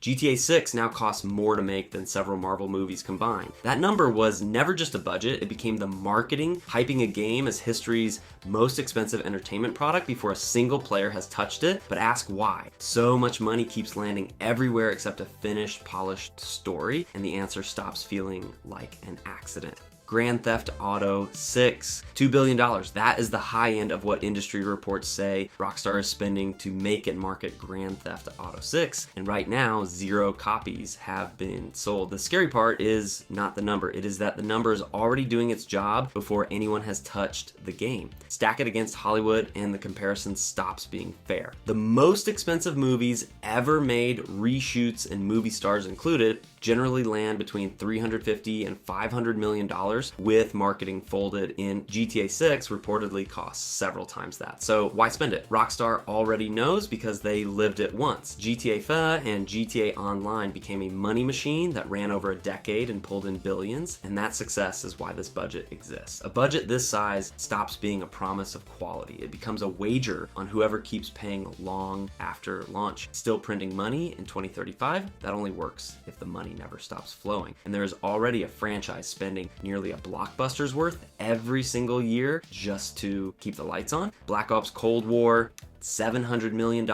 GTA 6 now costs more to make than several Marvel movies combined. That number was never just a budget, it became the marketing, hyping a game as history's most expensive entertainment product before a single player has touched it. But ask why. So much money keeps landing everywhere except a finished, polished story, and the answer stops feeling like an accident. Grand Theft Auto 6, $2 billion. That is the high end of what industry reports say Rockstar is spending to make and market Grand Theft Auto 6. And right now, 0 copies have been sold. The scary part is not the number. It is that the number is already doing its job before anyone has touched the game. Stack it against Hollywood and the comparison stops being fair. The most expensive movies ever made, reshoots and movie stars included, generally land between $350 and $500 million, with marketing folded in. GTA 6 reportedly costs several times that. So why spend it? Rockstar already knows because they lived it once. GTA 5 and GTA Online became a money machine that ran over a decade and pulled in billions, and that success is why this budget exists. A budget this size stops being a promise of quality. It becomes a wager on whoever keeps paying long after launch. Still printing money in 2035? That only works if the money never stops flowing. And there is already a franchise spending nearly a blockbuster's worth every single year just to keep the lights on. Black Ops Cold War, $700 million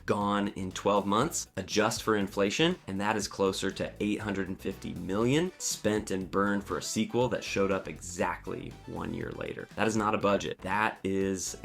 gone in 12 months. Adjust for inflation, and that is closer to $850 million spent and burned for a sequel that showed up exactly 1 year later. That is not a budget. That is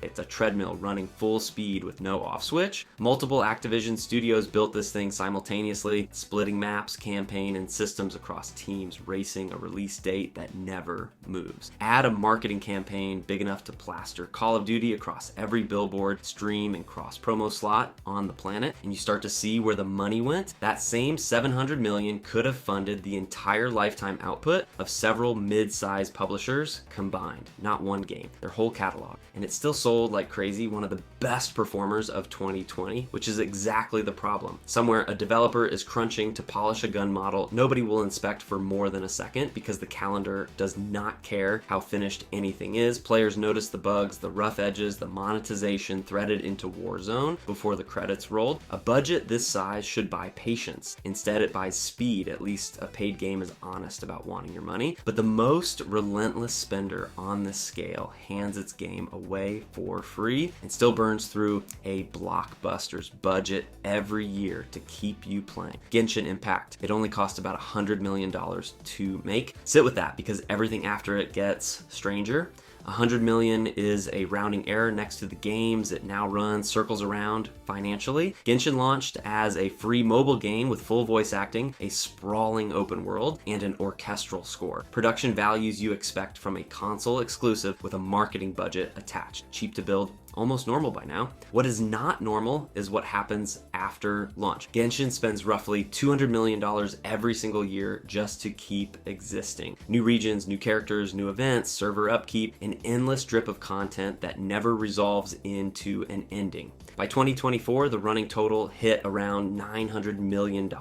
it's a treadmill running full speed with no off switch. Multiple Activision studios built this thing simultaneously, splitting maps, campaign, and systems across teams, racing a release date that never moves. Add a marketing campaign big enough to plaster Call of Duty across every billboard, stream, and cross promo slot on the planet, and you start to see where the money went. That same $700 million could have funded the entire lifetime output of several mid-sized publishers combined. Not one game, their whole catalog. And it's still sold like crazy, one of the best performers of 2020, which is exactly the problem. Somewhere a developer is crunching to polish a gun model nobody will inspect for more than a second because the calendar does not care how finished anything is. Players notice the bugs, the rough edges, the monetization threaded into Warzone before the credits rolled. A budget this size should buy patience. Instead, it buys speed. At least a paid game is honest about wanting your money. But the most relentless spender on this scale hands its game away for free and still burns through a blockbuster's budget every year to keep you playing. Genshin Impact. It only cost about $100 million to make. Sit with that because everything after it gets stranger. 100 million is a rounding error next to the games it now runs circles around financially. Genshin launched as a free mobile game with full voice acting, a sprawling open world, and an orchestral score. Production values you expect from a console exclusive with a marketing budget attached. Cheap to build, almost normal by now. What is not normal is what happens after launch. Genshin spends roughly $200 million every single year just to keep existing. New regions, new characters, new events, server upkeep, an endless drip of content that never resolves into an ending. By 2024, the running total hit around $900 million,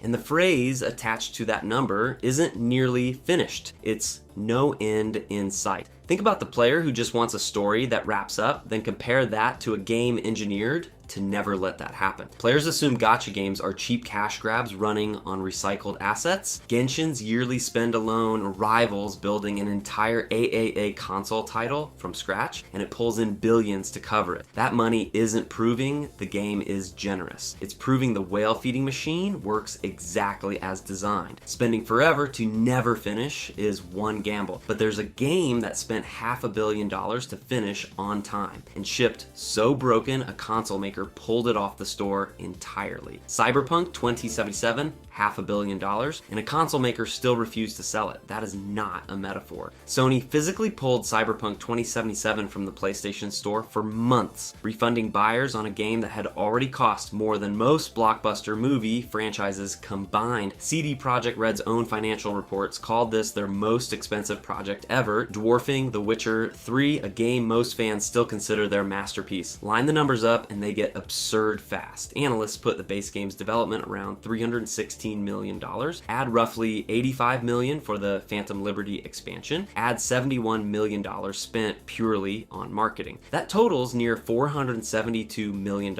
and the phrase attached to that number isn't nearly finished. It's no end in sight. Think about the player who just wants a story that wraps up, then compare that to a game engineered to never let that happen. Players assume gacha games are cheap cash grabs running on recycled assets. Genshin's yearly spend alone rivals building an entire AAA console title from scratch, and it pulls in billions to cover it. That money isn't proving the game is generous. It's proving the whale feeding machine works exactly as designed. Spending forever to never finish is one gamble, but there's a game that spent $500 million to finish on time and shipped so broken a console maker pulled it off the store entirely. Cyberpunk 2077, $500 million, and a console maker still refused to sell it. That is not a metaphor. Sony physically pulled Cyberpunk 2077 from the PlayStation Store for months, refunding buyers on a game that had already cost more than most blockbuster movie franchises combined. CD Projekt Red's own financial reports called this their most expensive project ever, dwarfing The Witcher 3, a game most fans still consider their masterpiece. Line the numbers up and they get get absurd fast. Analysts put the base game's development around $316 million, add roughly $85 million for the Phantom Liberty expansion, add $71 million spent purely on marketing. That totals near $472 million,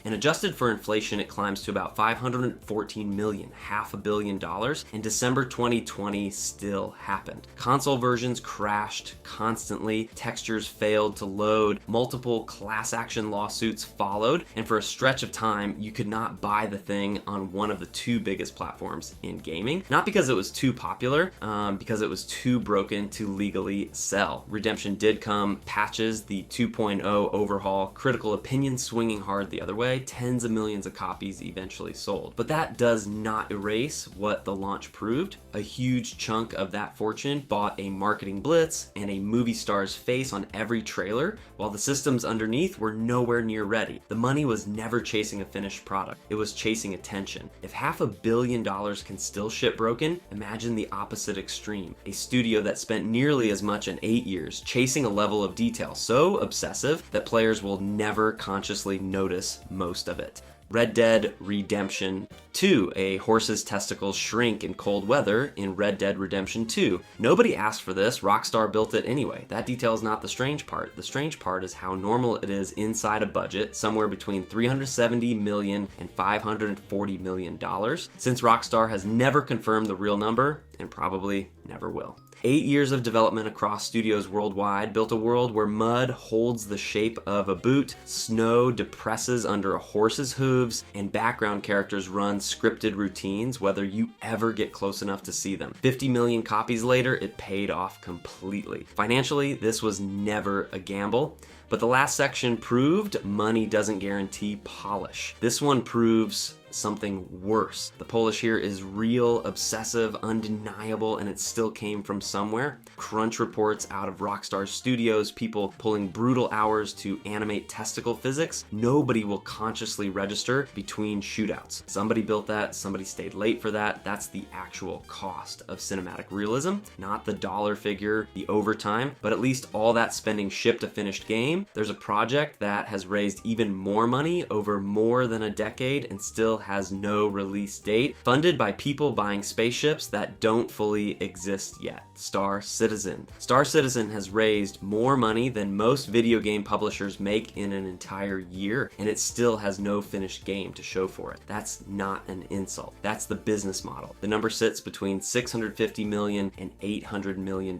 and adjusted for inflation, it climbs to about $514 million, $500 million, and December 2020 still happened. Console versions crashed constantly, textures failed to load, multiple class action lawsuits followed, and for a stretch of time, you could not buy the thing on one of the two biggest platforms in gaming. Not because it was too popular, because it was too broken to legally sell. Redemption did come, patches, the 2.0 overhaul, critical opinion swinging hard the other way, tens of millions of copies eventually sold. But that does not erase what the launch proved. A huge chunk of that fortune bought a marketing blitz and a movie star's face on every trailer, while the systems underneath were nowhere near ready. The money was never chasing a finished product, it was chasing attention. If $500 million can still ship broken, imagine the opposite extreme. A studio that spent nearly as much in 8 years chasing a level of detail so obsessive that players will never consciously notice most of it. Red Dead Redemption 2, a horse's testicles shrink in cold weather in Red Dead Redemption 2. Nobody asked for this, Rockstar built it anyway. That detail is not the strange part. The strange part is how normal it is inside a budget, somewhere between $370 million and $540 million, since Rockstar has never confirmed the real number and probably never will. 8 years of development across studios worldwide built a world where mud holds the shape of a boot, snow depresses under a horse's hooves, and background characters run scripted routines whether you ever get close enough to see them. 50 million copies later, it paid off completely. Financially, this was never a gamble. But the last section proved money doesn't guarantee polish. This one proves something worse. The polish here is real, obsessive, undeniable, and it still came from somewhere. Crunch reports out of Rockstar Studios, people pulling brutal hours to animate testicle physics. Nobody will consciously register between shootouts. Somebody built that, somebody stayed late for that. That's the actual cost of cinematic realism, not the dollar figure, the overtime, but at least all that spending shipped a finished game. There's a project that has raised even more money over more than a decade and still has no release date, funded by people buying spaceships that don't fully exist yet. Star Citizen. Star Citizen has raised more money than most video game publishers make in an entire year, and it still has no finished game to show for it. That's not an insult. That's the business model. The number sits between $650 million and $800 million,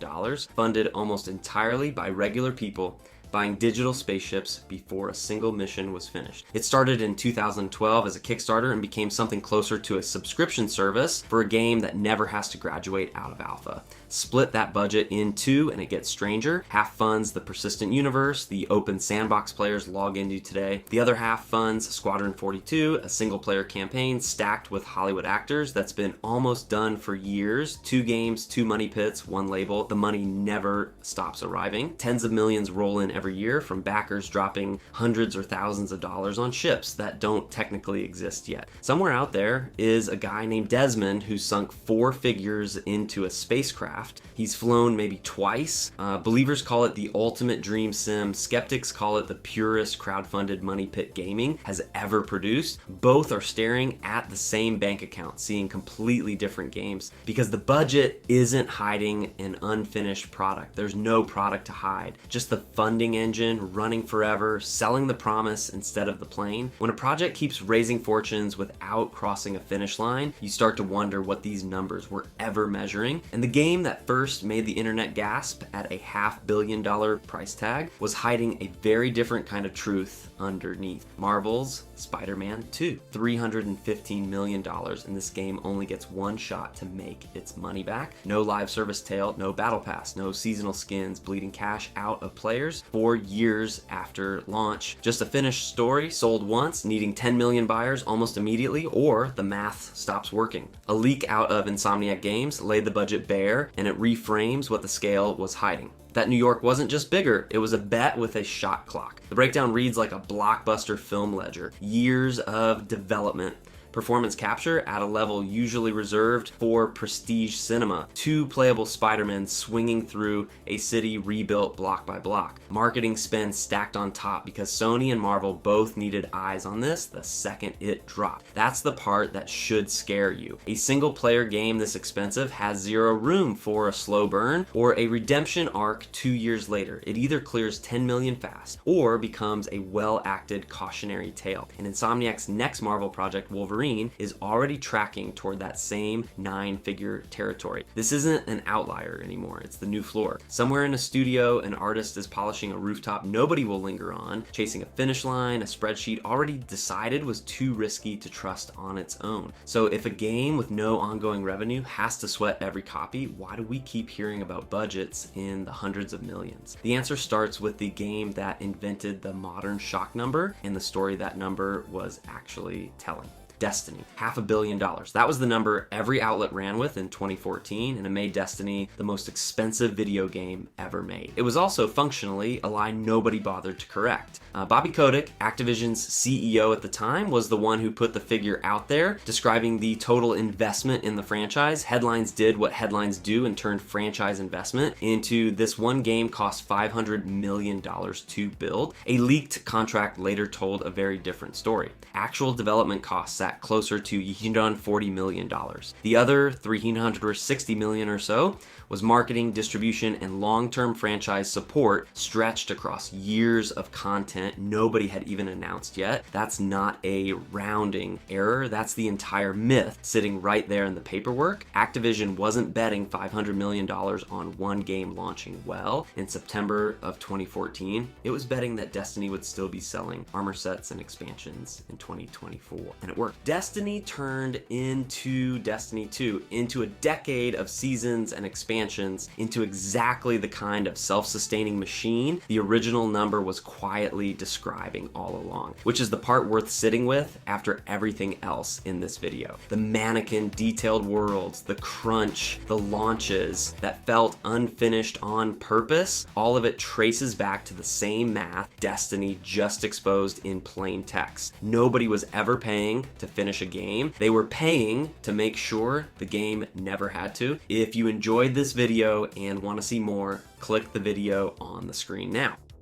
funded almost entirely by regular people buying digital spaceships before a single mission was finished. It started in 2012 as a Kickstarter and became something closer to a subscription service for a game that never has to graduate out of alpha. Split that budget in two and it gets stranger. Half funds the persistent universe the open sandbox players log into today. The other half funds Squadron 42, a single player campaign stacked with Hollywood actors that's been almost done for years. 2 games, 2 money pits, 1 label. The money never stops arriving. Tens of millions roll in every year from backers dropping hundreds or thousands of dollars on ships that don't technically exist yet. Somewhere out there is a guy named Desmond who sunk 4 figures into a spacecraft. He's flown maybe twice. Believers call it the ultimate dream sim. Skeptics call it the purest crowdfunded money pit gaming has ever produced. Both are staring at the same bank account, seeing completely different games because the budget isn't hiding an unfinished product. There's no product to hide. Just the funding engine running forever, selling the promise instead of the plane. When a project keeps raising fortunes without crossing a finish line, you start to wonder what these numbers were ever measuring. And the game that first made the internet gasp at a $500 million price tag was hiding a very different kind of truth underneath. Marvel's Spider-Man 2. $315 million, and this game only gets one shot to make its money back. No live service tail, no battle pass, no seasonal skins, bleeding cash out of players 4 years after launch. Just a finished story, sold once, needing 10 million buyers almost immediately, or the math stops working. A leak out of Insomniac Games laid the budget bare, and it reframes what the scale was hiding. That New York wasn't just bigger, it was a bet with a shot clock. The breakdown reads like a blockbuster film ledger. Years of development, performance capture at a level usually reserved for prestige cinema, 2 playable Spider-Men swinging through a city rebuilt block by block, marketing spend stacked on top because Sony and Marvel both needed eyes on this the second it dropped. That's the part that should scare you. A single player game this expensive has zero room for a slow burn or a redemption arc 2 years later. It either clears 10 million fast or becomes a well-acted cautionary tale. And Insomniac's next Marvel project, Wolverine, is already tracking toward that same 9-figure territory. This isn't an outlier anymore, it's the new floor. Somewhere in a studio, an artist is polishing a rooftop nobody will linger on, chasing a finish line, a spreadsheet already decided was too risky to trust on its own. So if a game with no ongoing revenue has to sweat every copy, why do we keep hearing about budgets in the hundreds of millions? The answer starts with the game that invented the modern shock number and the story that number was actually telling. Destiny, $500 million. That was the number every outlet ran with in 2014, and it made Destiny the most expensive video game ever made. It was also functionally a lie nobody bothered to correct. Bobby Kotick, Activision's CEO at the time, was the one who put the figure out there, describing the total investment in the franchise. Headlines did what headlines do and turned franchise investment into this one game cost $500 million to build. A leaked contract later told a very different story. Actual development costs sat closer to $140 million. The other $360 million or so was marketing, distribution, and long-term franchise support stretched across years of content nobody had even announced yet. That's not a rounding error, that's the entire myth sitting right there in the paperwork. Activision wasn't betting $500 million on one game launching well. In September of 2014, it was betting that Destiny would still be selling armor sets and expansions in 2024, and it worked. Destiny turned into Destiny 2, into a decade of seasons and expansions, into exactly the kind of self-sustaining machine the original number was quietly describing all along, which is the part worth sitting with after everything else in this video. The mannequin detailed worlds, the crunch, the launches that felt unfinished on purpose, all of it traces back to the same math Destiny just exposed in plain text. Nobody was ever paying to finish a game. They were paying to make sure the game never had to. If you enjoyed this video and want to see more, click the video on the screen now.